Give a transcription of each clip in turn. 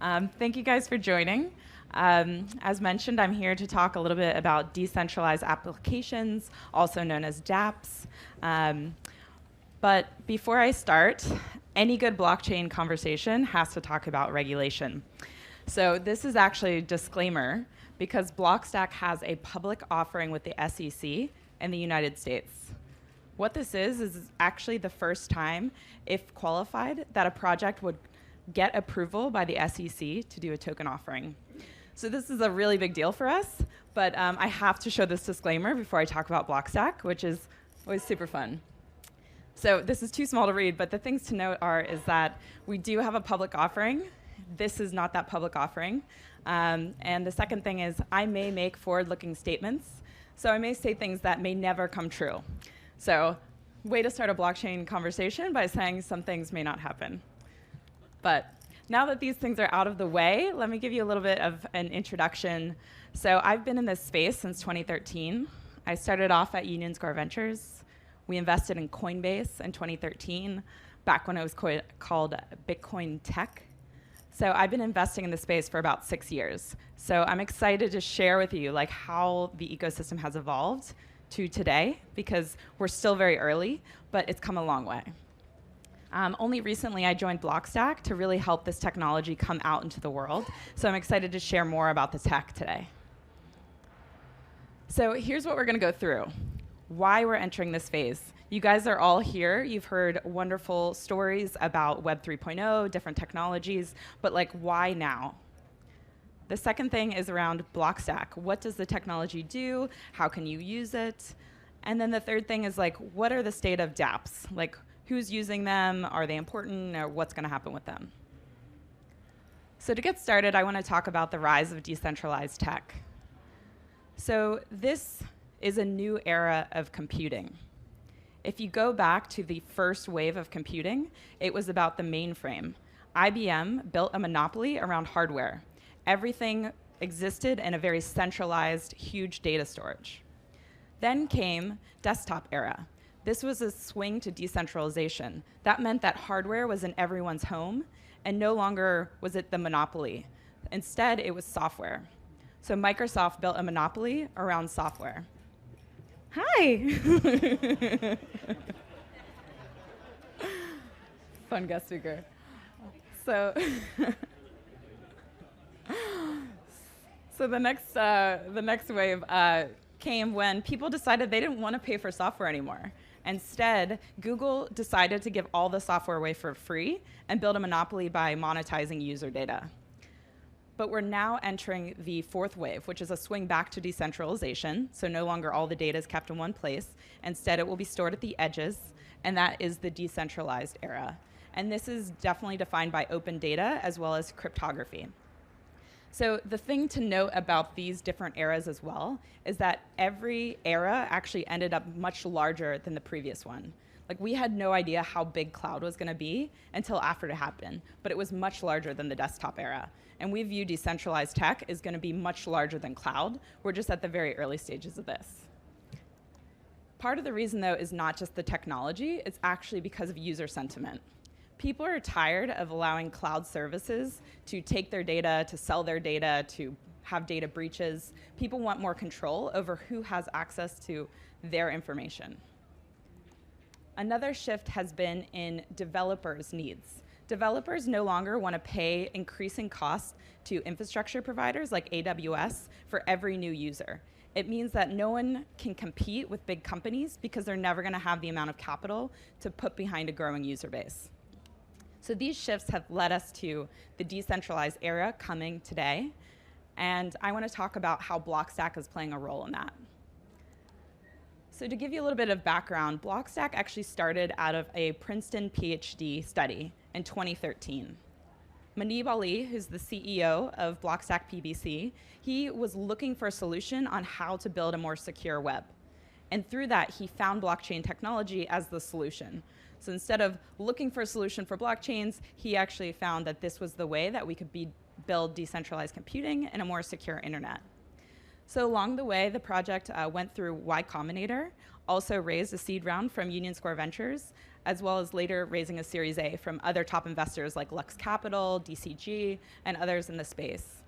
Thank you guys for joining. As mentioned, I'm here to talk a little bit about decentralized applications, also known as dApps. But before I start, any good blockchain conversation has to talk about regulation. So this is actually a disclaimer because Blockstack has a public offering with the SEC in the United States. What this is actually the first time, if qualified, that a project would get approval by the SEC to do a token offering. So this is a really big deal for us, but I have to show this disclaimer before I talk about Blockstack, which is always super fun. So this is too small to read, but the things to note is that we do have a public offering. This is not that public offering. And the second thing is I may make forward-looking statements, so I may say things that may never come true. So way to start a blockchain conversation by saying some things may not happen. But now that these things are out of the way, let me give you a little bit of an introduction. So I've been in this space since 2013. I started off at Union Square Ventures. We invested in Coinbase in 2013, back when it was called Bitcoin Tech. So I've been investing in this space for about 6 years. So I'm excited to share with you how the ecosystem has evolved to today, because we're still very early, but it's come a long way. Only recently I joined Blockstack to really help this technology come out into the world. So I'm excited to share more about the tech today. So here's what we're going to go through. Why we're entering this phase. You guys are all here. You've heard wonderful stories about Web 3.0, different technologies, but why now? The second thing is around Blockstack. What does the technology do? How can you use it? And then the third thing is what are the state of dApps? Who's using them? Are they important? Or what's going to happen with them? So to get started, I want to talk about the rise of decentralized tech. So this is a new era of computing. If you go back to the first wave of computing, it was about the mainframe. IBM built a monopoly around hardware. Everything existed in a very centralized, huge data storage. Then came desktop era. This was a swing to decentralization. That meant that hardware was in everyone's home, and no longer was it the monopoly. Instead, it was software. So Microsoft built a monopoly around software. Hi. Fun guest speaker. So, the next wave came when people decided they didn't want to pay for software anymore. Instead, Google decided to give all the software away for free and build a monopoly by monetizing user data. But we're now entering the fourth wave, which is a swing back to decentralization. So no longer all the data is kept in one place. Instead, it will be stored at the edges, and that is the decentralized era. And this is definitely defined by open data as well as cryptography. So the thing to note about these different eras as well is that every era actually ended up much larger than the previous one. We had no idea how big cloud was going to be until after it happened, but it was much larger than the desktop era. And we view decentralized tech is going to be much larger than cloud. We're just at the very early stages of this. Part of the reason, though, is not just the technology. It's actually because of user sentiment. People are tired of allowing cloud services to take their data, to sell their data, to have data breaches. People want more control over who has access to their information. Another shift has been in developers' needs. Developers no longer want to pay increasing costs to infrastructure providers like AWS for every new user. It means that no one can compete with big companies because they're never going to have the amount of capital to put behind a growing user base. So these shifts have led us to the decentralized era coming today, and I want to talk about how Blockstack is playing a role in that. So to give you a little bit of background, Blockstack actually started out of a Princeton PhD study in 2013. Manib Ali, who's the CEO of Blockstack PBC, he was looking for a solution on how to build a more secure web. And through that, he found blockchain technology as the solution. So instead of looking for a solution for blockchains, he actually found that this was the way that we could build decentralized computing and a more secure internet. So along the way, the project went through Y Combinator, also raised a seed round from Union Square Ventures, as well as later raising a Series A from other top investors like Lux Capital, DCG, and others in the space.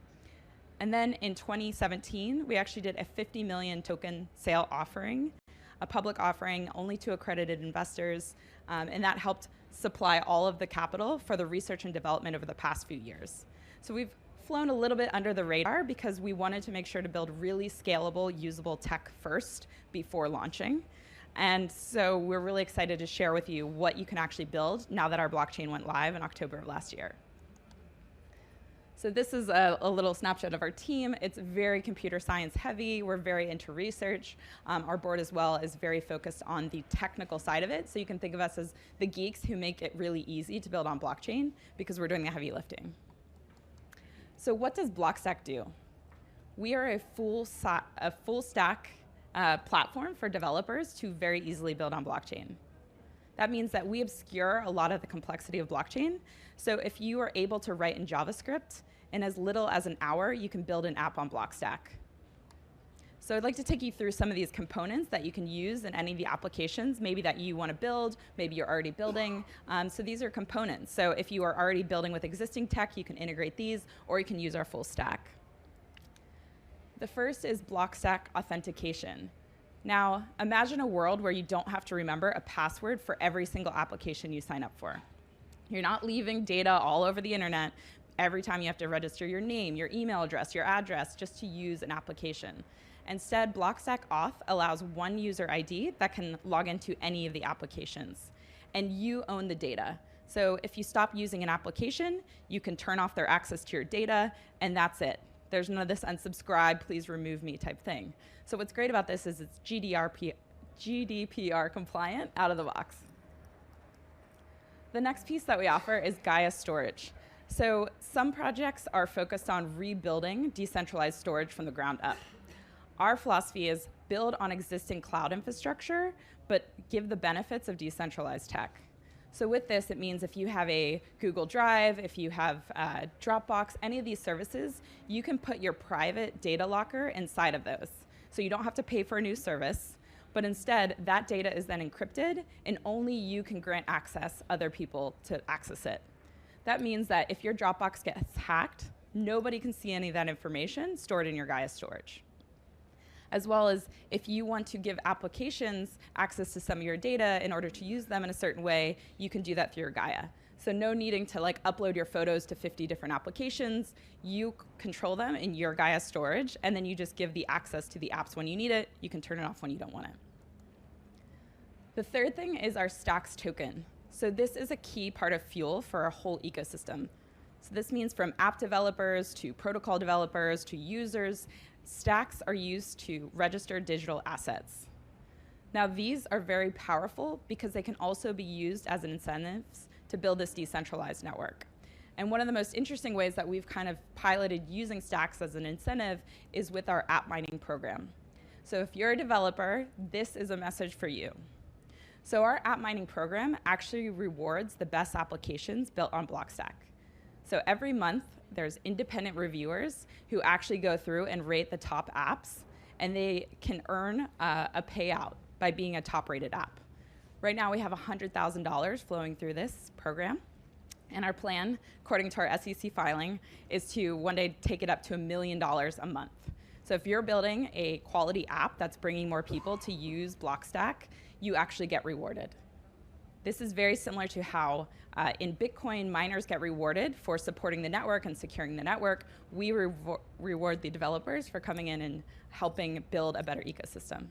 And then in 2017, we actually did a 50 million token sale offering, a public offering only to accredited investors, and that helped supply all of the capital for the research and development over the past few years. So we've flown a little bit under the radar because we wanted to make sure to build really scalable, usable tech first before launching. And so we're really excited to share with you what you can actually build now that our blockchain went live in October of last year. So this is a little snapshot of our team. It's very computer science heavy. We're very into research. Our board as well is very focused on the technical side of it. So you can think of us as the geeks who make it really easy to build on blockchain because we're doing the heavy lifting. So what does Blockstack do? We are a full stack platform for developers to very easily build on blockchain. That means that we obscure a lot of the complexity of blockchain. So if you are able to write in JavaScript, in as little as an hour, you can build an app on Blockstack. So I'd like to take you through some of these components that you can use in any of the applications, maybe that you want to build, maybe you're already building. So these are components. So if you are already building with existing tech, you can integrate these, or you can use our full stack. The first is Blockstack authentication. Now, imagine a world where you don't have to remember a password for every single application you sign up for. You're not leaving data all over the internet every time you have to register your name, your email address, your address, just to use an application. Instead, Blockstack Auth allows one user ID that can log into any of the applications, and you own the data. So if you stop using an application, you can turn off their access to your data, and that's it. There's none of this unsubscribe, please remove me type thing. So what's great about this is it's GDPR compliant out of the box. The next piece that we offer is Gaia Storage. So some projects are focused on rebuilding decentralized storage from the ground up. Our philosophy is build on existing cloud infrastructure, but give the benefits of decentralized tech. So with this, it means if you have a Google Drive, if you have Dropbox, any of these services, you can put your private data locker inside of those. So you don't have to pay for a new service, but instead that data is then encrypted and only you can grant access other people to access it. That means that if your Dropbox gets hacked, nobody can see any of that information stored in your Gaia storage. As well as if you want to give applications access to some of your data in order to use them in a certain way, you can do that through your Gaia. So no needing to upload your photos to 50 different applications. You control them in your Gaia storage, and then you just give the access to the apps when you need it. You can turn it off when you don't want it. The third thing is our Stacks token. So this is a key part of Fuel for our whole ecosystem. So this means from app developers to protocol developers to users, Stacks are used to register digital assets. Now these are very powerful because they can also be used as incentives to build this decentralized network. And one of the most interesting ways that we've kind of piloted using Stacks as an incentive is with our app mining program. So if you're a developer, this is a message for you. So our app mining program actually rewards the best applications built on Blockstack. So every month, there's independent reviewers who actually go through and rate the top apps, and they can earn a payout by being a top-rated app. Right now, we have $100,000 flowing through this program, and our plan, according to our SEC filing, is to one day take it up to $1 million a month. So if you're building a quality app that's bringing more people to use Blockstack, you actually get rewarded. This is very similar to how in Bitcoin, miners get rewarded for supporting the network and securing the network. We reward the developers for coming in and helping build a better ecosystem.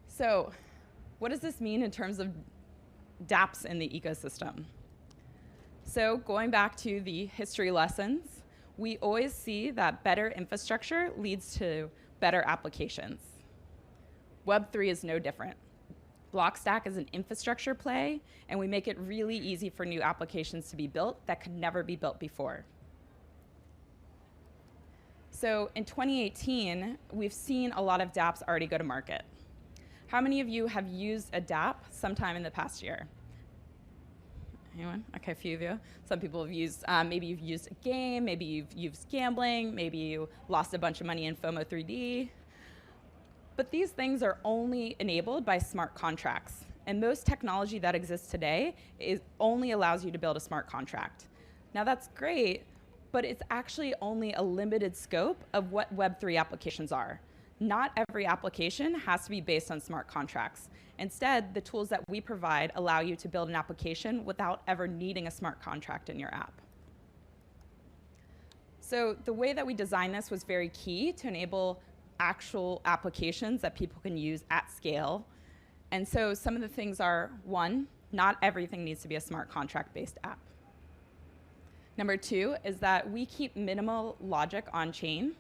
So what does this mean in terms of dApps in the ecosystem? So going back to the history lessons, we always see that better infrastructure leads to better applications. Web3 is no different. Blockstack is an infrastructure play, and we make it really easy for new applications to be built that could never be built before. So in 2018, we've seen a lot of dApps already go to market. How many of you have used a dApp sometime in the past year? Anyone? Okay, a few of you. Some people have used, maybe you've used a game, maybe you've used gambling, maybe you lost a bunch of money in FOMO 3D. But these things are only enabled by smart contracts. And most technology that exists today only allows you to build a smart contract. Now that's great, but it's actually only a limited scope of what Web3 applications are. Not every application has to be based on smart contracts. Instead, the tools that we provide allow you to build an application without ever needing a smart contract in your app. So the way that we designed this was very key to enable actual applications that people can use at scale. And so some of the things are, one, not everything needs to be a smart contract-based app. Number two is that we keep minimal logic on chain,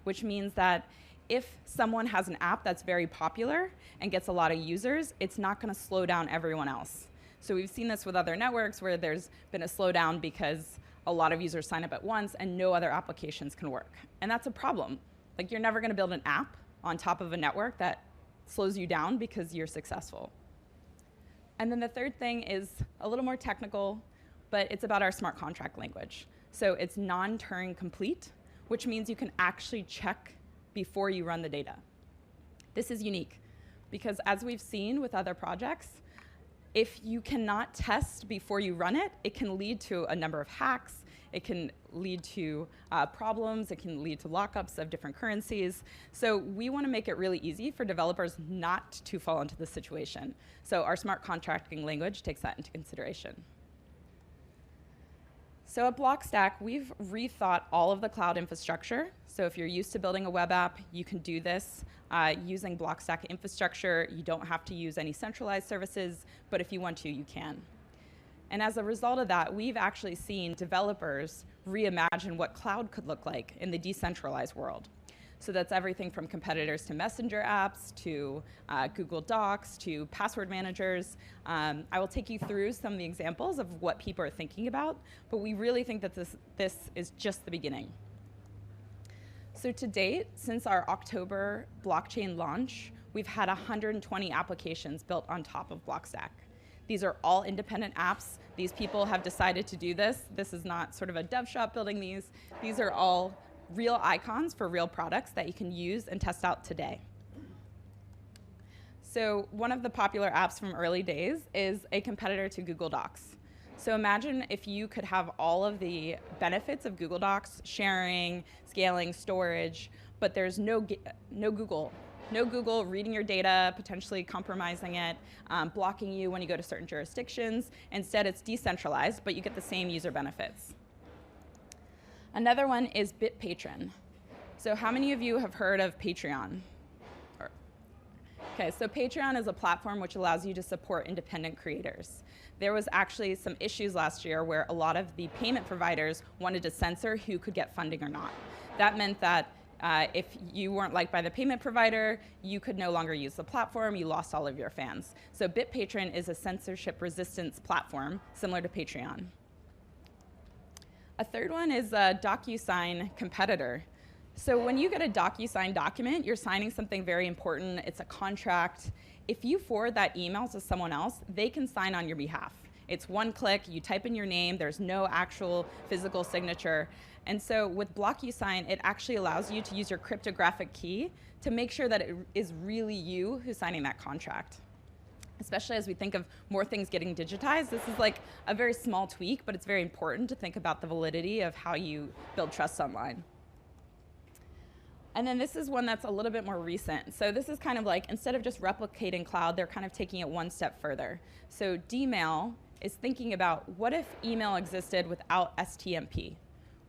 which means that if someone has an app that's very popular and gets a lot of users, it's not going to slow down everyone else. So we've seen this with other networks where there's been a slowdown because a lot of users sign up at once and no other applications can work. And that's a problem. Like, you're never going to build an app on top of a network that slows you down because you're successful. And then the third thing is a little more technical, but it's about our smart contract language. So it's non-Turing complete, which means you can actually check before you run the data. This is unique because, as we've seen with other projects, if you cannot test before you run it, it can lead to a number of hacks. It can lead to problems. It can lead to lockups of different currencies. So we want to make it really easy for developers not to fall into this situation. So our smart contracting language takes that into consideration. So at Blockstack, we've rethought all of the cloud infrastructure. So if you're used to building a web app, you can do this using Blockstack infrastructure. You don't have to use any centralized services, but if you want to, you can. And as a result of that, we've actually seen developers reimagine what cloud could look like in the decentralized world. So that's everything from competitors to messenger apps, to Google Docs, to password managers. I will take you through some of the examples of what people are thinking about, but we really think that this is just the beginning. So to date, since our October blockchain launch, we've had 120 applications built on top of Blockstack. These are all independent apps. These people have decided to do this. This is not sort of a dev shop building these. These are all real icons for real products that you can use and test out today. So one of the popular apps from early days is a competitor to Google Docs. So imagine if you could have all of the benefits of Google Docs, sharing, scaling, storage, but there's no Google. No Google reading your data, potentially compromising it, blocking you when you go to certain jurisdictions. Instead, it's decentralized, but you get the same user benefits. Another one is BitPatron. So how many of you have heard of Patreon? Okay, so Patreon is a platform which allows you to support independent creators. There was actually some issues last year where a lot of the payment providers wanted to censor who could get funding or not. That meant that if you weren't liked by the payment provider, you could no longer use the platform. You lost all of your fans. So BitPatron is a censorship resistance platform similar to Patreon. A third one is a DocuSign competitor. So when you get a DocuSign document, you're signing something very important. It's a contract. If you forward that email to someone else, they can sign on your behalf. It's one click, you type in your name, there's no actual physical signature. And so with DocuSign, it actually allows you to use your cryptographic key to make sure that it is really you who's signing that contract. Especially as we think of more things getting digitized, this is like a very small tweak, but it's very important to think about the validity of how you build trust online. And then this is one that's a little bit more recent. So this is kind of like, instead of just replicating cloud, they're kind of taking it one step further. So Dmail is thinking about, what if email existed without STMP?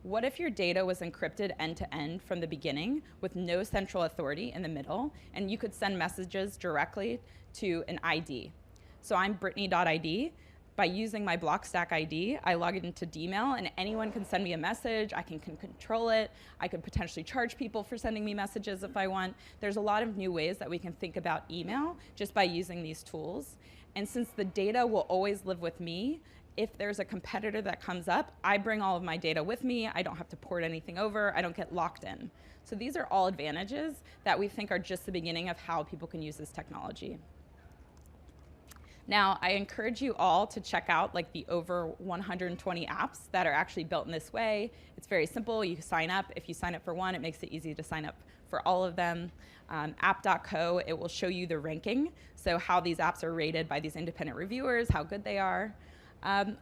What if your data was encrypted end-to-end from the beginning with no central authority in the middle, and you could send messages directly to an ID? So I'm Brittany.id. By using my Blockstack ID, I log into Dmail, and anyone can send me a message. I can control it. I could potentially charge people for sending me messages if I want. There's a lot of new ways that we can think about email just by using these tools. And since the data will always live with me, if there's a competitor that comes up, I bring all of my data with me. I don't have to port anything over. I don't get locked in. So these are all advantages that we think are just the beginning of how people can use this technology. Now, I encourage you all to check out like the over 120 apps that are actually built in this way. It's very simple. You sign up. If you sign up for one, it makes it easy to sign up for all of them. App.co, it will show you the ranking, so how these apps are rated by these independent reviewers, how good they are.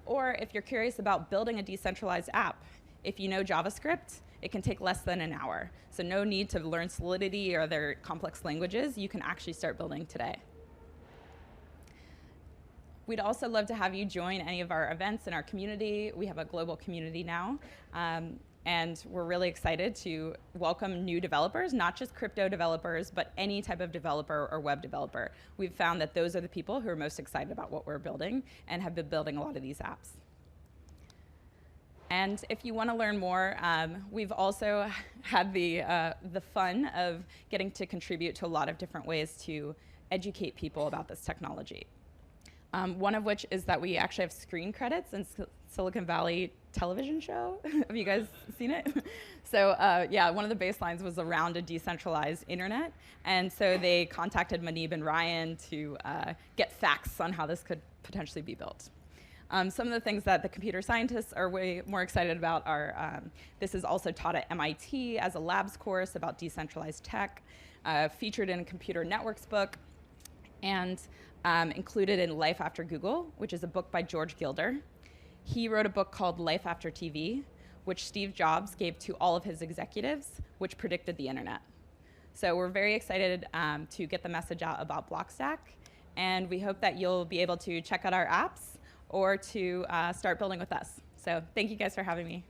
Or if you're curious about building a decentralized app, if you know JavaScript, it can take less than an hour. So no need to learn Solidity or other complex languages. You can actually start building today. We'd also love to have you join any of our events in our community. We have a global community now. And we're really excited to welcome new developers, not just crypto developers, but any type of developer or web developer. We've found that those are the people who are most excited about what we're building and have been building a lot of these apps. And if you want to learn more, we've also had the fun of getting to contribute to a lot of different ways to educate people about this technology. One of which is that we actually have screen credits in Silicon Valley television show. Have you guys seen it? So yeah, one of the baselines was around a decentralized internet. And so they contacted Manib and Ryan to get facts on how this could potentially be built. Some of the things that the computer scientists are way more excited about are, this is also taught at MIT as a labs course about decentralized tech, featured in a computer networks book, and included in Life After Google, which is a book by George Gilder. He wrote a book called Life After TV, which Steve Jobs gave to all of his executives, which predicted the internet. So we're very excited to get the message out about Blockstack, and we hope that you'll be able to check out our apps or to start building with us. So thank you guys for having me.